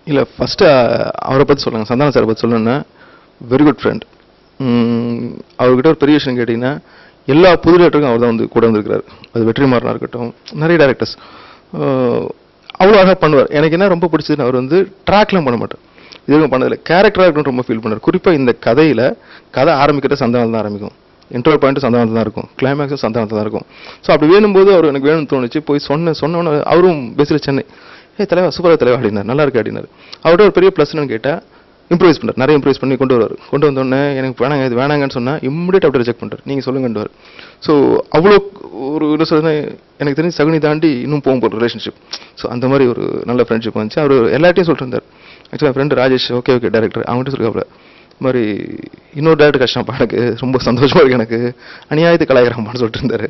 இல்லை ஃபஸ்ட்டு அவரை பற்றி சொல்லுங்க, சந்தானம் சாரை பற்றி சொல்லணுன்னா வெரி குட் ஃப்ரெண்ட். அவர்கிட்ட ஒரு பெரிய விஷயம் கேட்டிங்கன்னா எல்லா புது டேரக்டருக்கும் அவர் தான் வந்து கூட வந்திருக்கிறார். அது வெற்றிமாறனாக இருக்கட்டும், நிறைய டேரக்டர்ஸ் அவ்வளோ அழகாக பண்ணுவார். எனக்கு என்ன ரொம்ப பிடிச்சதுன்னு அவர் வந்து ட்ராக்லாம் பண்ண மாட்டார், இதுவும் பண்ணதில்லை, கேரக்டராக இருக்கணும் ரொம்ப ஃபீல் பண்ணார். குறிப்பாக இந்த கதையில் கதை ஆரம்பிக்கிறது சந்தானம் தான் ஆரம்பிக்கும், இன்டர்வல் பாயிண்ட் சந்தானத்தில் தான் இருக்கும், கிளைமேக்ஸும் சந்தானத்தில் தான் இருக்கும். ஸோ அப்படி வேணும்போது அவர் எனக்கு வேணும்னு தோணுச்சு, போய் சொன்னோன்னு அவரும் பேசுகிற சென்னை தலைவா சூப்பராக தலைவா அப்படின்னார், நல்லா இருக்கு அப்படின்னார். அவர்கிட்ட ஒரு பெரிய ப்ளஸ்ன்னு கேட்டால் இம்ப்ரூவைஸ் பண்ணார், நிறைய இம்ப்ரூவைஸ் பண்ணி கொண்டு வருவார். கொண்டு வந்தோடனே எனக்கு வேணாங்க இது வேணாங்கன்னு சொன்னால் இம்மிடியேட் அப்படி ரிஜெக்ட் பண்ணுறார், நீங்கள் சொல்லுங்கன்றார். ஸோ அவ்வளோ ஒரு என்ன சொல்றது, எனக்கு தெரிஞ்சு சகுனி தாண்டி இன்னும் போகும் போகிற ரிலேஷன்ஷிப். ஸோ அந்த மாதிரி ஒரு நல்ல ஃப்ரெண்ட்ஷிப் வந்துச்சு. அவர் எல்லாத்தையும் சொல்லிட்டு இருந்தார். ஆக்சுவலாக ஃப்ரெண்டு ராஜேஷ் ஓகே டேரக்டர், அவங்ககிட்ட சொல்லிக்காப்புல இது மாதிரி இன்னொரு டேரக்டர் கஷ்டம்ப்பா, எனக்கு ரொம்ப சந்தோஷமாக இருக்குது, எனக்கு அநியாயத்தை கலாய்கிறாம்பான்னு சொல்லிட்டு இருந்தார்.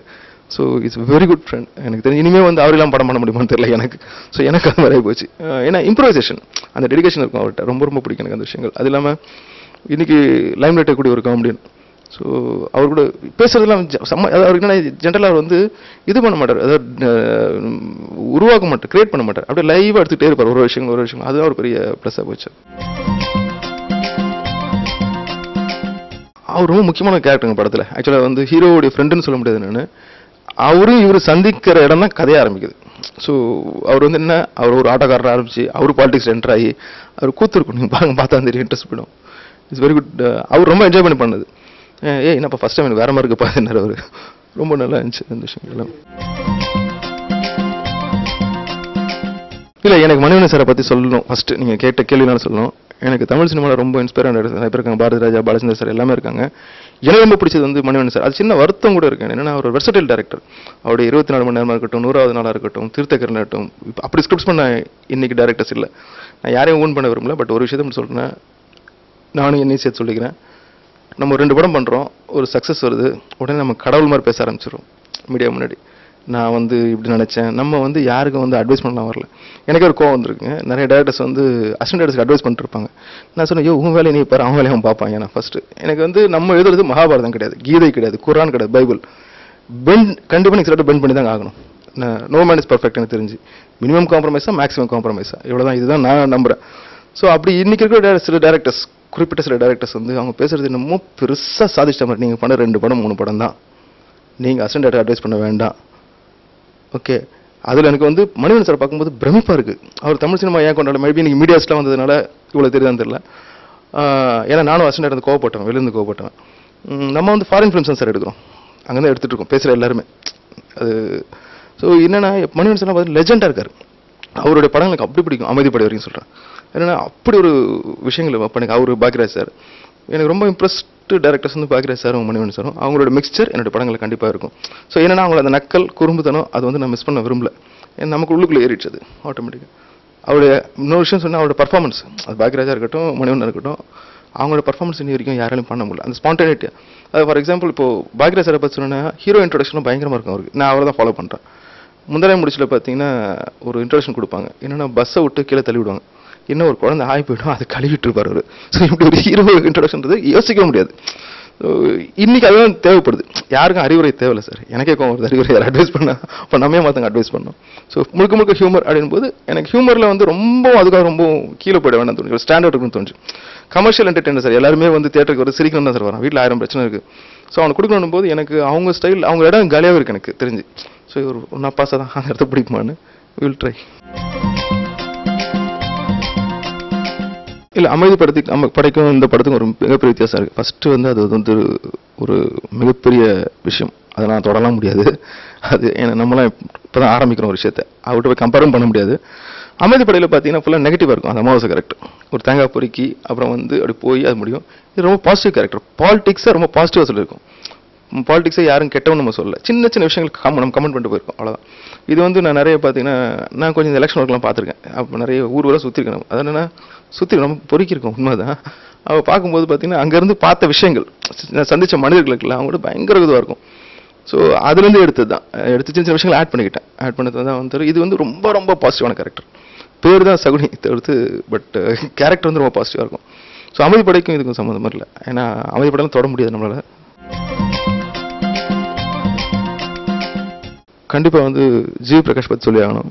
So it's very good friend. எனக்கு தெரிஞ்சு இனிமேல் வந்து அவரெல்லாம் படம் பண்ண முடியுமான்னு தெரியல எனக்கு. ஸோ எனக்கு அது மாதிரி போச்சு. ஏன்னா இம்ப்ரோவைசேஷன் அந்த டெடிகேஷன் இருக்கும் அவர்கிட்ட, ரொம்ப பிடிக்கும் எனக்கு அந்த விஷயங்கள். அது இல்லாமல் இன்றைக்கி லைம் லைட் கூடிய ஒரு காமெடியன். ஸோ அவர் கூட பேசுறதுலாம் அவருக்கு என்ன ஜென்ரலாக அவர் வந்து இது பண்ண மாட்டார், அதாவது உருவாக்க மாட்டார், கிரியேட் பண்ண மாட்டார், அப்படியே லைவாக எடுத்துகிட்டே இருப்பார் ஒரு விஷயம். அதுதான் ஒரு பெரிய ப்ளஸ்ஸாக போச்சு. அவர் ரொம்ப முக்கியமான கேரக்டருங்க படத்தில். ஆக்சுவலாக வந்து ஹீரோவுடைய ஃப்ரெண்டுன்னு சொல்ல முடியாது நான், அவரும் இவர் சந்திக்கிற இடம் தான் கதையை ஆரம்பிக்குது. ஸோ அவர் வந்து என்ன, அவர் ஒரு ஆட்டோக்காரர் ஆரம்பிச்சு அவர் பாலிடிக்ஸ் என்டர் ஆகி அவர் கூத்துருக்கும், நீங்கள் பாருங்க பார்த்தா தெரியும், இன்ட்ரெஸ்ட் போயிடும். It's very good. அவர் ரொம்ப என்ஜாய் பண்ணி பண்ணது. என்னப்பா ஃபஸ்ட் டைம் எனக்கு வேற மாதிரி இருக்குப்பா என்ன, அவர் ரொம்ப நல்லா இருந்துச்சு அந்த விஷயங்கள்லாம். இல்லை எனக்கு மணிவண்ணன் சாரை பற்றி சொல்லணும். ஃபஸ்ட்டு நீங்கள் கேட்ட கேள்வினால சொல்லணும். எனக்கு தமிழ் சினிமாவில் ரொம்ப இன்ஸ்பயர் ஆன நிறைய பேர் இருக்காங்க, பாரதி ராஜா, பாலச்சந்தர் சார் எல்லாமே இருக்காங்க. எனக்கு ரொம்ப பிடிச்சது வந்து மணிவண்ணன் சார். அது சின்ன வருத்தம் கூட இருக்கு என்னன்னா, அவர் வெர்சடைல் டேரக்டர். அவருடைய 24 மணி நேரமாக இருக்கட்டும், 100வது நாளாக இருக்கட்டும், தீர்த்தக்கரனாக இருக்கட்டும், அப்படி ஸ்கிரிப்ட்ஸ் பண்ண இன்னைக்கு டேரக்டர்ஸ் இல்லை. நான் யாரையும் ஓன் பண்ண விரும்பல, பட் ஒரு விஷயத்த மட்டும் சொல்கிறேன், நானும் என்னையும் சேர்த்து சொல்லிக்கிறேன். நம்ம 2 படம் பண்ணுறோம், ஒரு சக்ஸஸ் வருது, உடனே நம்ம கடவுள் மாதிரி பேச ஆரம்பிச்சிடும் மீடியா முன்னாடி. நான் வந்து இப்படி நினச்சேன், நம்ம வந்து யாருக்கும் வந்து அட்வைஸ் பண்ணலாம் வரல. எனக்கே ஒரு கோவம் வந்துருக்குங்க. நிறைய டேரக்டர்ஸ் வந்து அசிஸ்டன்ட் டேரக்டர்ஸ்க்கு அட்வைஸ் பண்ணிட்டுருப்பாங்க. நான் சொன்னேன், உன் வேலையை நீ பாரு, அவன் வேலையை அவன் பார்ப்பாங்க. நான் ஃபஸ்ட்டு எனக்கு வந்து நம்ம எழுதுறது மகாபாரதம் கிடையாது, கீதை கிடையாது, குரான் கிடையாது, பைபிள். கண்டிப்பாக நீங்கள் சில பெண்ட் பண்ணி தான் ஆகணும். நோ மேன் இஸ் பர்ஃபெக்ட் எனக்கு தெரிஞ்சு. மினிமம் காம்ப்ரமைஸாக மேக்ஸிமம் காம்ப்ரமைஸாக இவ்வளோதான், இதுதான் நான் நம்புகிறேன். ஸோ அப்படி இன்றைக்கி இருக்கிற சில டேரக்டர்ஸ், குறிப்பிட்ட சில டேரக்டர்ஸ் வந்து அவங்க பேசுகிறது என்னமோ பெருசாக சாதிச்சிட்ட மாதிரி, நீங்கள் பண்ண 2 படம் 3 படம் தான், நீங்கள் அசிஸ்டன்ட் டேரக்டர் அட்வைஸ் பண்ண வேண்டாம். ஓகே, அதில் எனக்கு வந்து மணிவண்ணன் சார் பார்க்கும்போது பிரமிப்பாக இருக்குது. அவர் தமிழ் சினிமா ஏன் கொண்டாட, மேபி இன்னைக்கு மீடியாஸ்லாம் வந்ததுனால இவ்வளோ தெரியுதான்னு தெரியல. ஏன்னா நானும் அசிஸ்டன்ட் இருந்து கோவப்பட்டேன், வெளியிருந்து கோவப்பட்டேன். நம்ம வந்து ஃபாரின் ஃபிலிம்ஸ் தான் சார் எடுக்கிறோம், அங்கே தான் எடுத்துகிட்டு இருக்கோம் பேசுகிற எல்லாருமே. அது ஸோ என்னென்னா மணிவண்ணன் சார்லாம் பார்த்து லெஜெண்டாக இருக்கார். அவருடைய படங்களுக்கு அப்படி பிடிக்கும், அமைதிப்படை வரைக்கும் சொல்கிறேன். என்னென்னா அப்படி ஒரு விஷயங்கள் பண்ணி அவர் பாக்யராஜ் சார் எனக்கு ரொம்ப இம்ப்ரெஸ்டு டேரக்டர்ஸ் வந்து பாக்யராஜ் சாரும் மணிவண்ணன் சாரும். அவங்களோட மிக்சர் என்னோட படங்களில் கண்டிப்பாக இருக்கும். ஸோ என்னென்னா அவங்கள அந்த நக்கல் குறும்புத்தனம் அது வந்து நான் மிஸ் பண்ண விரும்பல, நமக்கு உள்ளுக்குள்ளே ஏறிடுச்சு அது ஆட்டோமேட்டிக்காக. அவருடைய இன்னொரு விஷயம் சொன்னால் அவரோட பர்ஃபார்மன்ஸ், அது பாக்யராஜாக இருக்கட்டும் மணிவண்ணன் இருக்கட்டும், அவங்களோட பர்ஃபார்மன்ஸ் இன்னி வரைக்கும் யாராலையும் பண்ண முடியல, அந்த ஸ்பான்டேனிட்டியாக. அது ஃபார் எக்ஸாம்பிள் இப்போ பாக்யராஜ் சாரை பற்றி சொன்னேன்னா ஹீரோ இன்ட்ரொடக்ஷனும் பயங்கரமாக இருக்கும் அவருக்கு. நான் அவரை தான் ஃபாலோ பண்ணுறேன். முந்தானை முடிச்சில் பார்த்தீங்கன்னா ஒரு இன்ட்ரொடக்ஷன் கொடுப்பாங்க, என்னென்னா பஸ்ஸை விட்டு கீழே தள்ளி விடுவாங்க, இன்னும் ஒரு குழந்தை ஆகி போய்டும், அது கழுவிட்டு இருப்பார் அவர். ஸோ இப்படி ஒரு ஹீரோ இன்ட்ரொடக்ஷன்றது யோசிக்க முடியாது. இன்னைக்கு அதுதான் தேவைப்படுது. யாருக்கும் அறிவுரை தேவையில்லை சார். எனக்கே ஒரு அறிவுரை யார் அட்வைஸ் பண்ண, அப்போ நம்ம மாற்றங்க அட்வைஸ் பண்ணோம். ஸோ முழுக்க ஹியூமர் அப்படின் போது எனக்கு ஹியூமரில் வந்து ரொம்ப அதுக்காக ரொம்ப கீழே போயிட வேண்டாம் தோணுச்சு, ஒரு ஸ்டாண்டர்ட் இருக்குன்னு தோணுச்சு. கமர்ஷியல் என்டர்டெய்னர் சார் எல்லாருமே வந்து தியேட்டருக்கு வந்து சிரிக்கணும் தான் சார் வரான், வீட்டில் 1000 பிரச்சனை இருக்குது. ஸோ அவனுக்கு கொடுக்கணும் போது எனக்கு அவங்க ஸ்டைல், அவங்க இடம் காலியாகவே இருக்குது எனக்கு தெரிஞ்சு. ஸோ ஒரு நான் பாசா தான் அந்த இடத்த பிடிக்குமான்னு வில் ட்ரை. இல்லை அமைதி படைக்கும் இந்த படத்துக்கு ஒரு மிகப்பெரிய வித்தியாசம் இருக்குது. ஃபஸ்ட்டு வந்து அது வந்து ஒரு மிகப்பெரிய விஷயம், அதை நான் தொடலாம் முடியாது. அது ஏன்னா நம்மளாம் இப்போ தான் ஆரம்பிக்கிறோம் ஒரு விஷயத்தை, அவர்கிட்ட போய் கம்பேரும் பண்ண முடியாது. அமைதி படையில் பார்த்தீங்கன்னா ஃபுல்லாக நெகட்டிவாக இருக்கும். அந்த அமாவாசை கேரக்டர் ஒரு தேங்காய் பொறுக்கி அப்புறம் வந்து அப்படி போய் அது முடியும். இது ரொம்ப பாசிட்டிவ் கேரக்டர், பாலிடிக்ஸை ரொம்ப பாசிட்டிவாக சொல்லியிருக்கும். பாலிடிக்ஸை யாரும் கெட்டவன்னு நம்ம சொல்லலை, சின்ன சின்ன விஷயங்களுக்கு நம்ம கமெண்ட் பண்ணிட்டு போயிருக்கோம், அவ்வளோதான். இது வந்து நான் நிறைய பார்த்தீங்கன்னா நான் கொஞ்சம் இந்த எலெக்ஷன் ஒர்க்லாம் பார்த்துருக்கேன். அப்போ நிறைய ஊரெல்லாம் சுற்றிருக்கேன். அது என்னென்னா சுற்றி நம்ம பொறுக்கியிருக்கோம், உண்மைதான். அவள் பார்க்கும்போது பார்த்தீங்கன்னா அங்கேருந்து பார்த்த விஷயங்கள், சந்தித்த மனிதர்களுக்குலாம் அவங்களோட பயங்கர இதுவாக இருக்கும். ஸோ அதுலேருந்து எடுத்தது தான், எடுத்து சின்ன சின்ன விஷயங்கள் ஆட் பண்ணிக்கிட்டேன். ஆட் பண்ணது தான் வந்து இது வந்து ரொம்ப ரொம்ப பாசிட்டிவான கேரக்டர். பேர் தான் சகுனி தவிர்த்து, பட் கேரக்டர் வந்து ரொம்ப பாசிட்டிவாக இருக்கும். ஸோ அமைதி படைக்கும் இதுக்கும் சம்மந்தமாக இல்லை, ஏன்னா அமைதி படையெல்லாம் தொட முடியாது நம்மளால். கண்டிப்பாக வந்து ஜி பிரகாஷ் பற்றி சொல்லி ஆகணும்.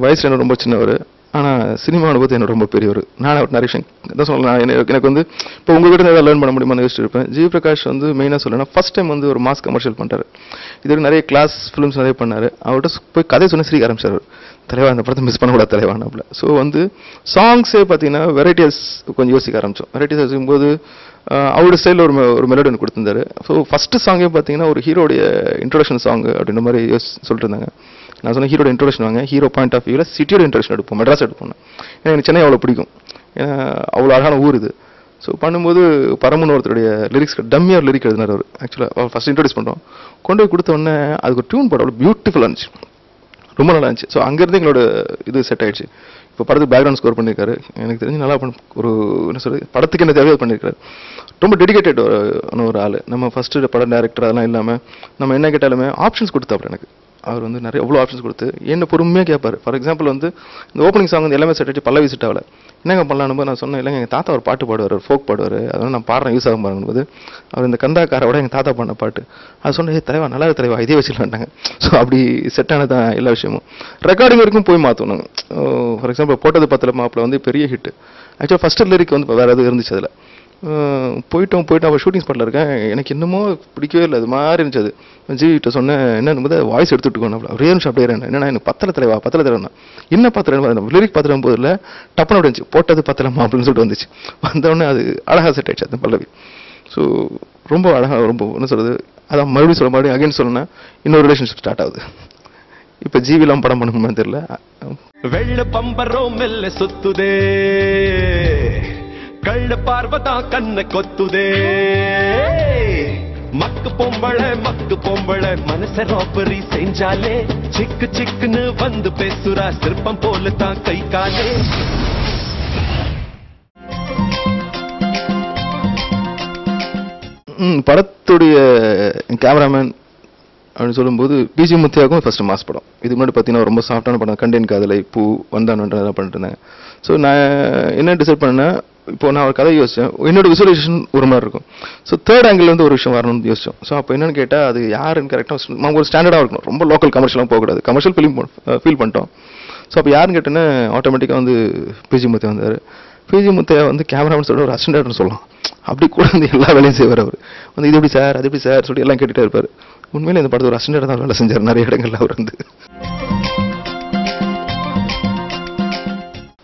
வயசில் என்ன ரொம்ப சின்னவர், ஆனால் சினிமா அனுபவத்தை எனக்கு ரொம்ப பெரியவர். நான் அவர் நிறைய விஷயம் தான் சொல்லலாம். எனக்கு வந்து இப்போ உங்ககிட்ட ஏதாவது லேர்ன் பண்ண முடியுமா யோசிச்சு இருப்பேன். ஜி பிரகாஷ் வந்து மெயினாக சொல்லணும்னா ஃபர்ஸ்ட் டைம் வந்து ஒரு மாஸ் கமர்ஷியல் பண்ணுறாரு. இது நிறைய கிளாஸ் ஃபிலிம்ஸ் நிறைய பண்ணார். அவர்கிட்ட போய் கதை சொன்ன சிரிக்க ஆரம்பிச்சார். தலைவா அந்த படத்தை மிஸ் பண்ணக்கூடாது தலைவானாப்புல. ஸோ வந்து சாங்ஸே பார்த்தீங்கன்னா வெரைட்டிஸ் கொஞ்சம் யோசிக்க ஆரம்பித்தோம். வெரைட்டிஸ் யோசிக்கும்போது அவரோட ஸ்டைலில் ஒரு மெலோடி ஒன்று கொடுத்துருந்தாரு. ஸோ ஃபஸ்ட்டு சாங்கே பார்த்தீங்கன்னா ஒரு ஹீரோடைய இன்ட்ரோடக்ஷன் சாங் அப்படின்ற மாதிரி சொல்லிட்டு இருந்தாங்க. நான் சொன்ன ஹீரோட இன்ட்ரோடக்ஷன் வாங்க, ஹீரோ பாயிண்ட் ஆஃப் வியூவில் சிட்டியோட இன்ட்ரோடக்ஷன் எடுப்போம், மெட்ராஸ் எடுப்போம். ஏன்னா எனக்கு சென்னை அவ்வளோ பிடிக்கும், ஏன்னா அவ்வளோ அழகான ஊர் இது. ஸோ பண்ணும்போது பரமுன்னு ஒருத்தருடைய லிரிக்ஸ் டம்மியாக லிரிக் எழுதினார் அவர். ஆக்சுவலாக அவர் ஃபஸ்ட் இன்ட்ரோடியூஸ் பண்ணுறோம், கொண்டு போய் கொடுத்த உடனே அதுக்கு ஒரு டியூன் போட அவ்வளோ பியூட்டிஃபுல்லாக இருந்துச்சு, ரொம்ப நல்லா இருந்துச்சு. ஸோ அங்கேருந்து எங்களோட இது செட் ஆயிடுச்சு. இப்போ படத்துக்கு பேக்ரவுண்ட் ஸ்கோர் பண்ணியிருக்காரு. எனக்கு தெரிஞ்சு நல்லா ஒரு என்ன சொல்றது, படத்துக்கு என்ன தேவையோ பண்ணியிருக்காரு. ரொம்ப டெடிகேட்டட் ஒரு ஆள். நம்ம ஃபஸ்ட்டு படம் டேரக்டர் அதெல்லாம் இல்லாமல் நம்ம என்ன கேட்டாலுமே ஆப்ஷன்ஸ் கொடுத்தாப்புல எனக்கு. அவர் வந்து நிறைய எவ்வளோ ஆப்ஷன்ஸ் கொடுத்து என்ன பொறுமையாக கேட்பார். ஃபார் எக்ஸாம்பிள் வந்து இந்த ஓப்பனிங் சாங் வந்து எல்லாமே செட் ஆச்சு, பல்லவி செட் ஆகல, என்னங்க பண்ணலான்னு நான் சொன்னேன். இல்லைங்க எங்கள் தாத்தா ஒரு பாட்டு பாடுவார், ஒரு ஃபோக் பாடுவார், அதனால் நான் பாடுறேன் யூஸ் ஆகும் பாருங்கும்போது அவர் இந்த கந்தாக்காரோட எங்கள் தாத்தா பண்ண பாட்டு அது சொன்னேன், தலைவா நல்லா இருக்கு தலைவா, இதே வச்சுக்கலான்ட்டாங்க. ஸோ அப்படி செட் ஆனதான் எல்லா விஷயமும். ரெக்கார்டிங் வரைக்கும் போய் மாற்றணும். ஃபார் எக்ஸாம்பிள் போட்டது பத்தில் மாப்பிள்ள வந்து பெரிய ஹிட். ஆக்சுவலாக ஃபஸ்ட்டு லிரிக் வந்து வேறு எதுவும் இருந்துச்சு. அதில் போயிட்டோம் அப்போ ஷூட்டிங் ஸ்பாட்டில் இருக்கேன், எனக்கு என்னமோ பிடிக்கவே இல்லை, அது மாதிரி இருந்துச்சு. அது ஜிகிட்ட சொன்னேன், என்னன்னு வாய்ஸ் எடுத்துட்டுக்கோணும். ஒரே நிமிஷம் அப்படியே என்னன்னா எனக்கு பத்தலை தலைவா என்ன பத்திரம் லிரிக் பத்திரம் போதில் டப்புன்னு அப்படி இருந்துச்சு, போட்டது பத்தலமா அப்படின்னு சொல்லிட்டு வந்துச்சு. வந்தோடனே அது அழகாக செட் ஆயிடுச்சு அந்த பல்லவி. ஸோ ரொம்ப அழகாக, ரொம்ப என்ன சொல்கிறது, அதான் மறுபடியும் அகைன் சொல்லணும்னா இன்னொரு ரிலேஷன்ஷிப் ஸ்டார்ட் ஆகுது. இப்போ ஜீவிலாம் படம் பண்ணணும்னு தெரியல. வெள்ள பம்பரம் மெல்ல சுத்துதே, கள்ள பார்வதா கண்ண கொத்துதே, மக்கு பொம்பளை மனச ராபரி செஞ்சாலே, சிக்கு சிக்குன்னு வந்து பேசுறா, சிற்பம் போல தான் கை காலே. படத்துடைய கேமராமேன் அப்படின்னு சொல்லும்போது பிஜி முத்தியாவுக்கும் ஃபர்ஸ்ட் மாஸ் படம். இதுக்கு முன்னாடி பார்த்தீங்கன்னா ரொம்ப சாஃப்டான படம், கண்டேன் காதலை, பூ, வந்தானுன்றதெல்லாம் பண்ணிட்டு இருந்தாங்க. ஸோ நான் என்ன டிசைட் பண்ணேன்னா, இப்போ நான் ஒரு கதை யோசித்தேன், என்னோட விசுவலைசேஷன் ஒரு மாதிரி இருக்கும். ஸோ தேர்ட் ஆங்கிள்லேருந்து ஒரு விஷயம் வரணும்னு யோசிச்சோம். ஸோ அப்போ என்னன்னு கேட்டால் அது யாருன்னு கரெக்டாக நம்ம ஒரு ஸ்டாண்டர்டாக இருக்கணும், ரொம்ப லோக்கல் கமர்ஷியலாக போகக்கூடாது, கமர்ஷியல் ஃபீல் பண்ணிட்டோம். ஸோ அப்போ யாருன்னு கேட்டேன்னா ஆட்டோமேட்டிக்காக வந்து பிஜி முத்தையா வந்தார். பிஜி முத்தையா வந்து கேமராமேன் சொல்லிட்டு ஒரு அசிஸ்டன்ட்னு சொல்லலாம், அப்படி கூட வந்து எல்லா வேலையும் செய்வார் அவர். வந்து இது எப்படி சார் அது எப்படி சார் சொல்லி எல்லாம் கேட்டுகிட்டே இருப்பார். உண்மையிலே இந்த படத்தை ஒரு அசிஸ்டன்ட் தான் வேலை செஞ்சார் நிறைய இடங்கள்ல அவர் வந்து.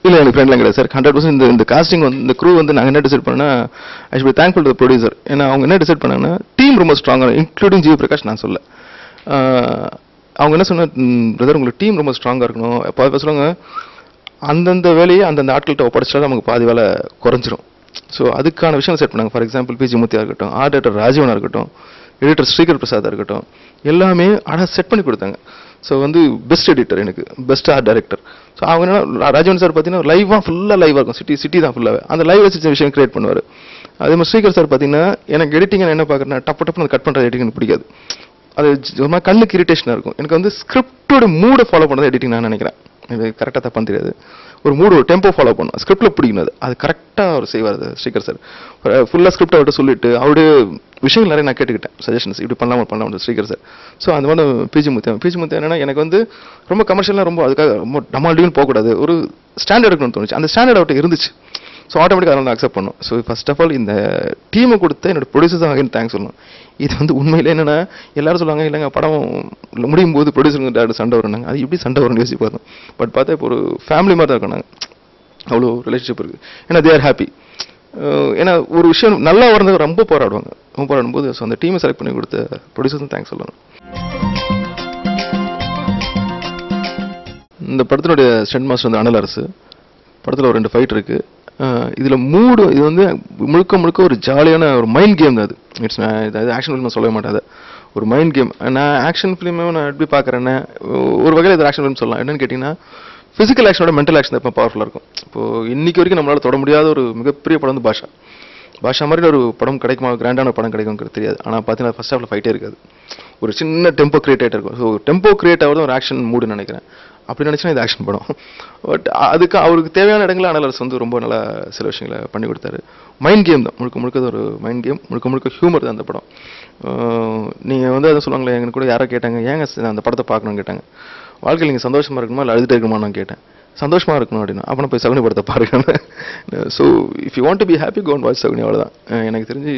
இல்லை எனக்கு ஃப்ரெண்ட்லாம் கிடையாது சார், 100% இந்த காஸ்டிங் வந்து இந்த க்ரூ வந்து நாங்கள் என்ன டிசைட் பண்ணோன்னா, ஆக்சுவலி தேங்க்ஃபுல் டு ப்ரொடியூசர். ஏன்னா அவங்க என்ன டிசைட் பண்ணாங்கன்னா டீம் ரொம்ப ஸ்ட்ராங்காக, இன்க்ளூடிங் ஜி பிரகாஷ். நான் சொல்ல அவங்க என்ன சொன்ன, பிரதர் உங்களுக்கு டீம் ரொம்ப ஸ்ட்ராங்காக இருக்கணும். இப்போ சொல்லுவாங்க அந்தந்த வேலையை அந்தந்த ஆட்கள்கிட்ட ஒப்படைச்சா நமக்கு பாதி வேலை குறைஞ்சிரும். ஸோ அதுக்கான விஷயம் செட் பண்ணாங்க. ஃபார் எக்ஸாம்பிள் பிஜி முத்தியா இருக்கட்டும், ஆர்ட் டைரக்டர் ராஜீவனா இருக்கட்டும், எடிட்டர் ஸ்ரீகர் பிரசாதா இருக்கட்டும், எல்லாமே அழகாக செட் பண்ணி கொடுத்தாங்க. ஸோ வந்து பெஸ்ட் எடிட்டர், எனக்கு பெஸ்ட் ஆர்ட் டைரக்டர். ஸோ அவங்க என்ன ராஜீவன் சார் பார்த்தீங்கன்னா லைவாக ஃபுல்லாக லைவாக இருக்கும், சிட்டி தான் ஃபுல்லாகவே அந்த லைவ் வச்சு விஷயம் கிரியேட் பண்ணுவார். அதே மாதிரி ஸ்ரீகர் சார் பார்த்தீங்கன்னா எனக்கு எடிட்டிங் என்ன பார்க்குறேன்னா டப்பு அந்த கட் பண்ணுற எடிட்டிங் எனக்கு பிடிக்காது, அது ஒரு மாதிரி கண்ணுக்கு இரிட்டேஷனாக இருக்கும். எனக்கு வந்து ஸ்கிரிப்டோட மூடை ஃபாலோ பண்ணுறது எடிட்டிங் நான் நினைக்கிறேன். எனக்கு கரெக்டாக தப்பான்னு தெரியாது, ஒரு மூடு ஒரு டெம்போ ஃபாலோ பண்ணும், ஸ்கிரிப்டில் பிடிக்கணும், அது கரெக்டாக அவர் செய்வார் ஸ்ரீகர் சார். ஃபுல்லாக ஸ்கிரிப்ட் அவர்கிட்ட சொல்லிட்டு அவருடைய விஷயங்கள் நிறைய நான் கேட்டுக்கிட்டேன், சஜஷன்ஸ் இப்படி பண்ணலாம் ஸ்ரீகர் சார். ஸோ அந்த மாதிரி பிஜி முத்தியா என்னன்னா எனக்கு வந்து ரொம்ப கமர்ஷியலாக ரொம்ப அதுக்காக ரொம்ப டமால்டியும் போகக்கூடாது, ஒரு ஸ்டாண்டர்ட் இருக்கணும்னு தோணுச்சு. அந்த ஸ்டாண்டர்ட் அவர்கிட்ட இருந்துச்சு. ஸோ ஆட்டோமேட்டிக்காக அதெல்லாம் அக்செப்ட் பண்ணும். ஸோ ஃபர்ஸ்ட் ஆஃப் ஆல் இந்த டீமை கொடுத்த என்னோட ப்ரொடியூசர்ஸ் தான் அகைன் தேங்க்ஸ் சொல்லணும். இது வந்து உண்மையிலே என்னென்னா எல்லாரும் சொல்லுவாங்க இல்லைங்க படம் முடியும் போது ப்ரொடியூசருங்க டேரக்டர் சண்டை வரும்னாங்க, அது எப்படி சண்டை வரும்னு யோசிச்சு பார்த்தோம். பட் பார்த்தா இப்போ ஒரு ஃபேமிலி மாதிரி தான் இருக்கோம் நாங்கள், அவ்வளோ ரிலேஷன்ஷிப் இருக்குது. ஏன்னா தே ஆர் ஹாப்பி. ஏன்னா ஒரு விஷயம் நல்லா வரது ரொம்ப போராடும் போது ஸோ அந்த டீமை செலக்ட் பண்ணி கொடுத்த ப்ரொடியூசர்ஸ் தேங்க்ஸ் சொல்லணும். இந்த படத்தினுடைய ஸ்டண்ட் மாஸ்டர் வந்து அனல் அரசு. படத்தில் ஒரு 2 ஃபைட் இருக்குது. இதில் இது வந்து முழுக்க ஒரு ஜாலியான ஒரு மைண்ட் கேம் தான். அது ஆக்ஷன் ஃபிலிம் சொல்லவே மாட்டேன், அது ஒரு மைண்ட் கேம். நான் ஆக்ஷன் ஃபிலிமே நான் எப்படி பார்க்குறேன்னா ஒரு வகையில் இது ஆக்ஷன் ஃபிலிம் சொல்லலாம். என்னென்னு கேட்டிங்கன்னா ஃபிசிக்கல் ஆக்ஷனோட மென்டல் ஆக்ஷன் தான் இப்போ பவர்ஃபுல்லாக இருக்கும். இப்போது இன்றைக்கி வரைக்கும் நம்மளால் தொட முடியாத ஒரு மிகப்பெரிய படம் வந்து பாஷா மாதிரி ஒரு படம் கிடைக்குமா, கிராண்டான படம் கிடைக்கும்ங்கிறது தெரியாது. ஆனால் பார்த்தீங்கன்னா ஃபர்ஸ்ட் ஹாஃபில் ஃபைட்டே இருக்காது, ஒரு சின்ன டெம்போ கிரியேட் ஆகிட்டு இருக்கும். ஸோ டெம்போ கிரியேட் ஆகிறது ஒரு ஆக்ஷன் மூடுன்னு நினைக்கிறேன். அப்படி நினச்சினா இது ஆக்ஷன் படம். பட் அதுக்கு அவருக்கு தேவையான இடங்களில் அனலர்ஸ் வந்து ரொம்ப நல்லா சில விஷயங்களை பண்ணி கொடுத்தாரு. மைண்ட் கேம் தான், முழுக்க ஒரு மைண்ட் கேம், முழுக்க ஹியூமர் தான் அந்த படம். நீங்கள் வந்து அதை சொல்லுவாங்களே, எங்களுக்கு கூட யாரோ கேட்டாங்க ஏங்க அந்த படத்தை பார்க்கணும்னு கேட்டாங்க. வாழ்க்கையில் நீங்கள் சந்தோஷமாக இருக்கணுமா இல்லை அழுதுகிட்டே இருக்கணுமா நான் கேட்டேன். சந்தோஷமாக இருக்கணும் அப்படின்னா அப்போ போய் சகுனி படத்தை பாருங்க. So if you want to be happy go and watch Saguni, அவ்வளோதான். எனக்கு தெரிஞ்சு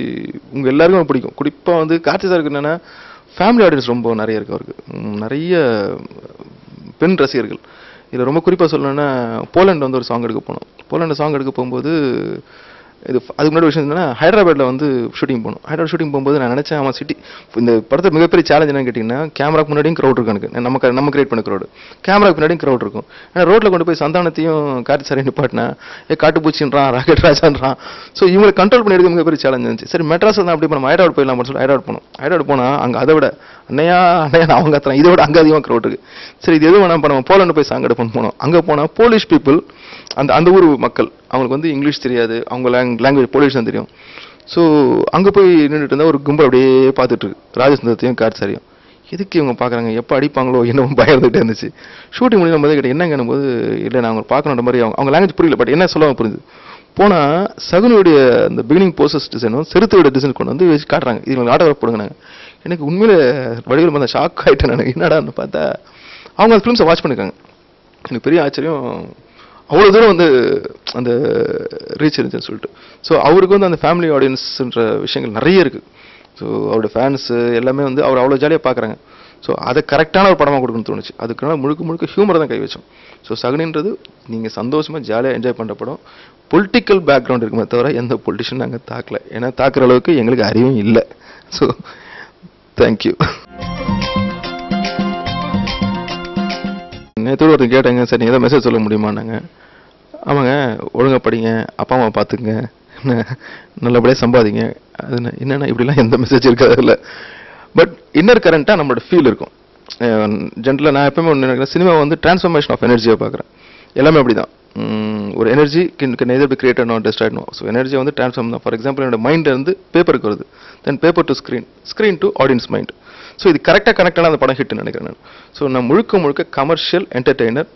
உங்கள் எல்லாருக்கும் பிடிக்கும். குறிப்பாக வந்து கார்த்தி சாருக்கு என்னென்னா ஃபேமிலி ஆடியன்ஸ் ரொம்ப நிறைய இருக்குது அவருக்கு. நிறைய பெண் ரசிகர்கள். இதில் ரொம்ப குறிப்பாக சொல்லணுன்னா போலண்ட் வந்து ஒரு சாங் எடுக்க போனோம். போலண்ட் சாங் எடுக்க போகும்போது இது அதுக்கு முன்னாடி விஷயம் என்னன்னா ஹைதராபாத்தில் வந்து ஷூட்டிங் போகணும். ஹைதராபாத் ஷூட்டிங் போகும்போது நான் நினச்சேன் அவன் சிட்டி இந்த படத்தை மிகப்பெரிய சேலஞ்ச் என்னன்னு கேட்டிங்கன்னா கேமராக்கு முன்னாடியும் க்ரௌட் இருக்கும். எனக்கு நம்ம கிரியேட் பண்ண க்ரௌடு கேமராக்கு முன்னாடியும் க்ரௌட் இருக்கும். ஏன்னா ரோட்டில் கொண்டு போய் சந்தானத்தையும் கார்த்தி சாரையும் நிப்பாட்டினா காட்டுப்பூச்சின்றான், ராக்கெட் ராஜான்றான். ஸோ இவங்களை கண்ட்ரோல் பண்ணி எடுக்க மிகப்பெரிய சேலஞ்ச் இருந்துச்சு. சரி மெட்ராஸ் தான் அப்படி நம்ம ஹைதராபாத் போயிடலாம் சொல்லி ஹைதராபாத் போனோம். ஹைதராபாத் போனால் அங்கே அதை விட அண்ணையா அவங்க கத்துறான், இதை விட அங்கே அதிகமாக க்ரௌட் இருக்குது. சரி இது எதுவும் வேணாம் நம்ம போலண்டு போய் சாங் எடுப்போம் போனோம். அங்கே போனால் போலிஷ் பீப்புள், அந்த ஊர் மக்கள், அவங்களுக்கு வந்து இங்கிலீஷ் தெரியாது, அவங்க லாங்குவேஜ் போலிஷ் தான் தெரியும். ஸோ அங்கே போய் நின்றுட்டு இருந்தால் ஒரு கும்பல் அப்படியே பார்த்துட்டு இருக்கு ராஜசுந்தரத்தையும் கார்த்தி சாரையும். எதுக்கு இவங்க பார்க்குறாங்க, எப்போ அடிப்பாங்களோ என்னமோ பயந்துகிட்டே இருந்துச்சு. ஷூட்டிங் முடியும் போது கேட்டேன் என்னங்கன்னும் போது இல்லை நான் அவங்க பார்க்கணுன்ற மாதிரி அவங்க லாங்குவேஜ் புரியல, பட் என்ன சொல்ல புரியுது. போனால் சகுனுடைய அந்த பிகினிங் போசஸ் டிசைனும் செருத்தோட டிசைன் கொண்டு வந்து வச்சு காட்டுறாங்க. இது ஆட்டோ போடுங்க. எனக்கு உண்மையிலே வடிவில் வந்து ஷாக் ஆகிட்டேன். எனக்கு என்னடான்னு பார்த்தா அவங்க அந்த ஃபிலிம்ஸை வாட்ச் பண்ணியிருக்காங்க. எனக்கு பெரிய ஆச்சரியம், அவ்வளோ தூரம் வந்து அந்த ரீச் இருந்துச்சுன்னு சொல்லிட்டு. ஸோ அவருக்கு வந்து அந்த ஃபேமிலி ஆடியன்ஸ்ன்ற விஷயங்கள் நிறைய இருக்குது. ஸோ அவரோட ஃபேன்ஸு எல்லாமே வந்து அவர் அவ்வளோ ஜாலியாக பார்க்குறாங்க. ஸோ அதை கரெக்டான ஒரு படமாக கொடுக்கணும்னு தோணுச்சு. அதுக்குனால முழுக்க ஹியூமரை தான் கை வச்சோம். ஸோ சகுனின்றது நீங்கள் சந்தோஷமாக ஜாலியாக என்ஜாய் பண்ணுற படம். பொலிட்டிக்கல் பேக்ரவுண்ட் இருக்குமே தவிர எந்த பொலிட்டிஷன் நாங்கள் தாக்கல. ஏன்னா தாக்குற அளவுக்கு எங்களுக்கு அறிவும் இல்லை. So thank you. நேற்று ஒருத்தர் கேட்டாங்க, சார் நீங்கள் ஏதாவது மெசேஜ் சொல்ல முடியுமான்னாங்க. ஆமாங்க, ஒழுங்காக படிங்க, அப்பா அம்மா பார்த்துக்குங்க, நல்லபடியாக சம்பாதிங்க. அது என்னென்னா இப்படிலாம் எந்த மெசேஜ் இருக்காது இல்லை. பட் இன்னர் கரண்ட்டாக நம்மளோட ஃபீல் இருக்கும். ஜென்ரலாக நான் எப்பவுமே ஒன்று நினைக்கிறேன், சினிமா வந்து டிரான்ஸ்ஃபர்மேஷன் ஆஃப் எனர்ஜியாக பார்க்குறேன். எல்லாமே அப்படி தான். ஒரு energy can either be created nor destroyed nor. So energy வந்து டிரான்ஸ்ஃபார்ம் தான். ஃபார் எக்ஸாம்பிள் என்னோட மைண்ட்லேருந்து பேப்பருக்கு வருது, then paper to screen to audience mind. So இது கரெக்டாக கனெக்டான அந்த படம் ஹிட்னு நினைக்கிறேன் நான். ஸோ நான் முழுக்க commercial entertainer,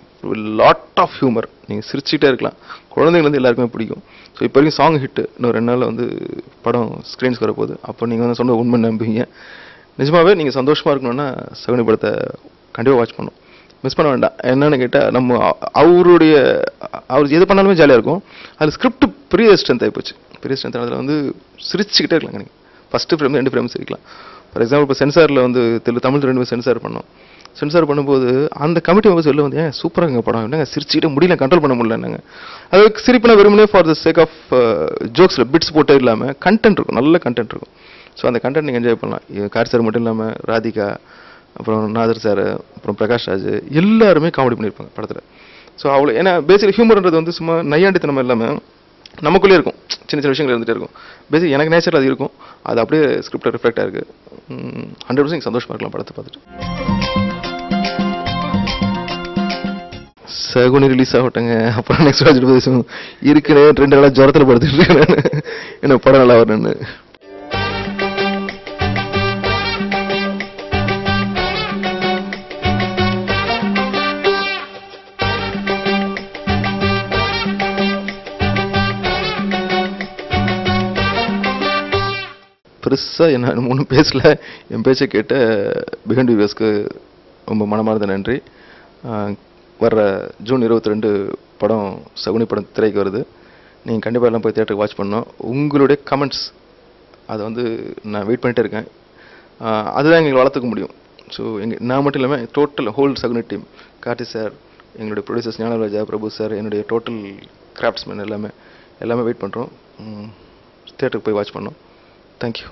lot of humour. நீங்கள் சிரிச்சுட்டே இருக்கலாம், குழந்தைங்கலேருந்து எல்லாருக்குமே பிடிக்கும். ஸோ இப்போ வரைக்கும் சாங் ஹிட்டு. இன்னும் 2 நாளில் வந்து படம் ஸ்க்ரீன்ஸ்க்கு வரப்போகுது. அப்போ நீங்கள் வந்து சொன்ன உண்மை நம்புவீங்க. நிஜமாகவே நீங்கள் சந்தோஷமாக இருக்கணும்னா சகுனி படத்தை கண்டிப்பாக வாட்ச் பண்ணணும், மிஸ் பண்ண வேண்டாம். என்னன்னு கேட்டால் நம்ம அவர் எது பண்ணாலுமே ஜாலியாக இருக்கும். அதில் ஸ்கிரிப்ட் பெரிய ஸ்ட்ரென்த் ஆகிப்போச்சு. பெரிய ஸ்ட்ரென்த் அதில் வந்து சிரிச்சுக்கிட்டே இருக்கலாம். நீங்கள் ஃபஸ்ட்டு ஃப்ரேம் 2 ஃப்ரேம் சிரிக்கலாம். ஃபார் எக்ஸாம்பிள் இப்போ சென்சாரில் வந்து தமிழ் 2 சென்சார் பண்ணோம். சென்சார் பண்ணும்போது அந்த கமிட்டி மெம்பர்ஸ் வெளில வந்து சூப்பராக படம் என்னங்க சிரிச்சுக்கிட்டே முடியல, கண்ட்ரோல் பண்ண முடியல. என்னங்க அது சிரிப்புனா வெறுமனே ஃபார் த சேக் ஆஃப் ஜோக்ஸில் பிட்ஸ் போட்டே இல்லாமல் கண்டென்ட் இருக்கும், நல்ல கண்டென்ட் இருக்கும். ஸோ அந்த கண்டென்ட் நீங்கள் என்ஜாய் பண்ணலாம். கார்த்தி சார் மட்டும் இல்லாமல் ராதிகா, அப்புறம் நாதர் சார், அப்புறம் பிரகாஷ் ராஜ் எல்லாருமே காமெடி பண்ணியிருப்பாங்க படத்தில். ஸோ அவ்வளோ ஏன்னா பேசிக் ஹியூமர்ன்றது வந்து சும்மா நையாண்டித்தனம் இல்லாமல் நமக்குள்ளே இருக்கும், சின்ன விஷயங்கள் இருந்துகிட்டே இருக்கும். பேசிக் எனக்கு நேச்சர் அது இருக்கும், அது அப்படியே ஸ்கிரிப்டில் ரிஃப்ளெக்ட் ஆகிருக்கு. 100% சந்தோஷமாக இருக்கலாம் படத்தை பார்த்துட்டு. சகுனி ரிலீஸ் ஆகட்டங்க, அப்புறம் நெக்ஸ்ட் வாட்சிட்டு பேசுவோம். இருக்குன்னு 2 நாளாக ஜுரத்தில் படுத்துட்டு இருக்கேன் என்ன படம் நல்லா வரணுன்னு. பெருசாக என்ன 3 பேசல, என் பேச்சை கேட்ட பிஹைண்ட் வியூவர்ஸ்க்கு ரொம்ப மனமார்ந்த நன்றி. வர்ற ஜூன் 22 படம் சகுனி படம் திரைக்கு வருது. நீங்கள் கண்டிப்பாக எல்லாம் போய் தியேட்டருக்கு வாட்ச் பண்ணணும். உங்களுடைய கமெண்ட்ஸ் அதை வந்து நான் வெயிட் பண்ணிகிட்டே இருக்கேன். அதுதான் எங்களுக்கு வளர்த்துக்க முடியும். ஸோ நான் மட்டும் இல்லாமல் total whole Saguni team, Karthi sir, எங்களுடைய ப்ரொடியூசர்ஸ் ஞானராஜா, பிரபு சார், என்னுடைய டோட்டல் கிராஃப்ட்ஸ்மேன் எல்லாமே வெயிட் பண்ணுறோம். தியேட்டருக்கு போய் வாட்ச் பண்ணோம். தேங்க்யூ.